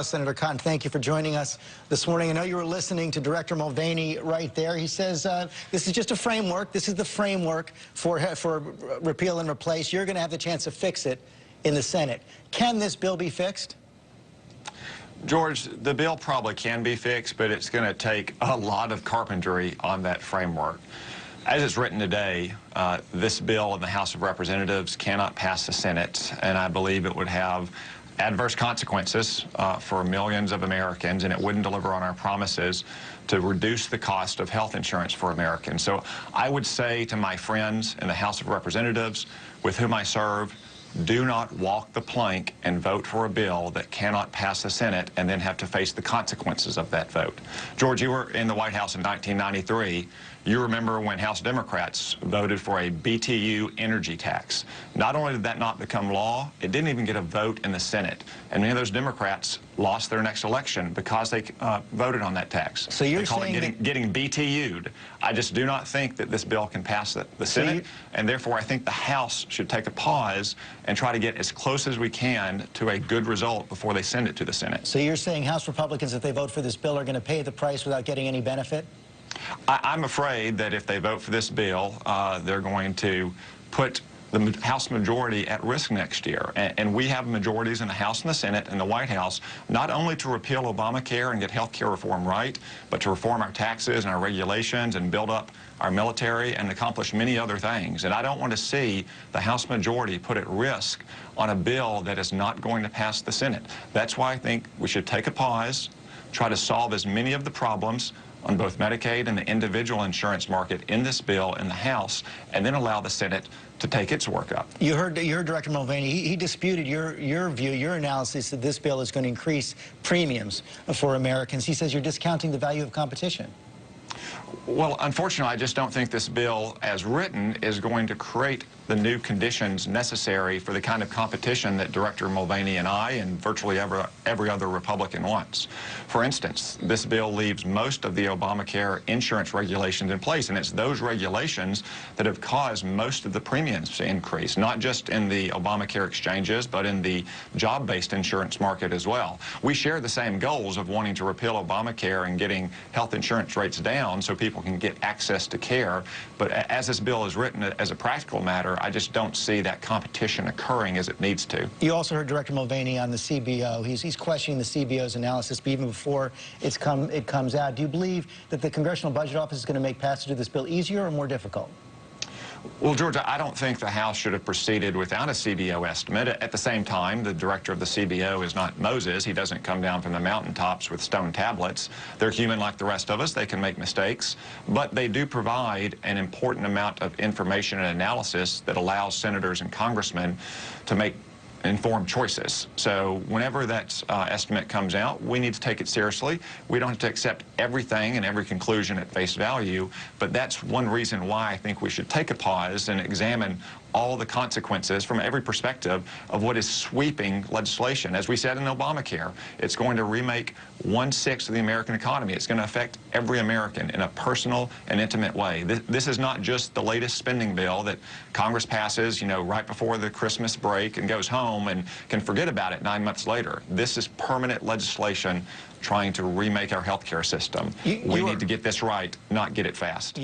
Senator Cotton, thank you for joining us this morning. I know you were listening to Director Mulvaney right there. He says this is just a framework. This is the framework for repeal and replace. You're going to have the chance to fix it in the Senate. Can this bill be fixed? George, the bill probably can be fixed, but it's going to take a lot of carpentry on that framework. As it's written today, this bill in the House of Representatives cannot pass the Senate, and I believe it would have adverse consequences for millions of Americans, and it wouldn't deliver on our promises to reduce the cost of health insurance for Americans. So I would say to my friends in the House of Representatives with whom I serve, do not walk the plank and vote for a bill that cannot pass the Senate and then have to face the consequences of that vote. George, you were in the White House in 1993. You remember when House Democrats voted for a BTU energy tax. Not only did that not become law, it didn't even get a vote in the Senate. And many of those Democrats lost their next election because they voted on that tax. So you're they call saying it getting BTU'd. I just do not think that this bill can pass the Senate, and therefore I think the House should take a pause and try to get as close as we can to a good result before they send it to the Senate. So you're saying House Republicans, if they vote for this bill, are going to pay the price without getting any benefit? I'm afraid that if they vote for this bill, they're going to put the House majority at risk next year. And we have majorities in the House and the Senate and the White House, not only to repeal Obamacare and get health care reform right, but to reform our taxes and our regulations and build up our military and accomplish many other things. And I don't want to see the House majority put at risk on a bill that is not going to pass the Senate. That's why I think we should take a pause, try to solve as many of the problems on both Medicaid and the individual insurance market in this bill in the House, and then allow the Senate to take its work up. You heard Director Mulvaney. He disputed your view, your analysis that this bill is going to increase premiums for Americans. He says you're discounting the value of competition. Well, unfortunately, I just don't think this bill, as written, is going to create the new conditions necessary for the kind of competition that Director Mulvaney and I and virtually every other Republican wants. For instance, this bill leaves most of the Obamacare insurance regulations in place, and it's those regulations that have caused most of the premiums to increase, not just in the Obamacare exchanges, but in the job-based insurance market as well. We share the same goals of wanting to repeal Obamacare and getting health insurance rates down so people can get access to care, but as this bill is written as a practical matter, I just don't see that competition occurring as it needs to. You also heard Director Mulvaney on the CBO. He's questioning the CBO's analysis, but even before it comes out. Do you believe that the Congressional Budget Office is going to make passage of this bill easier or more difficult? Well, George, I don't think the House should have proceeded without a CBO estimate. At the same time, the director of the CBO is not Moses. He doesn't come down from the mountaintops with stone tablets. They're human like the rest of us. They can make mistakes. But they do provide an important amount of information and analysis that allows senators and congressmen to make informed choices. So whenever that estimate comes out, we need to take it seriously. We don't have to accept everything and every conclusion at face value, but that's one reason why I think we should take a pause and examine all the consequences from every perspective of what is sweeping legislation. As we said in Obamacare, it's going to remake 1/6 of the American economy. It's going to affect every American in a personal and intimate way. This is not just the latest spending bill that Congress passes, you know, right before the Christmas break and goes home and can forget about it 9 months later. This is permanent legislation trying to remake our health care system. We need to get this right, not get it fast.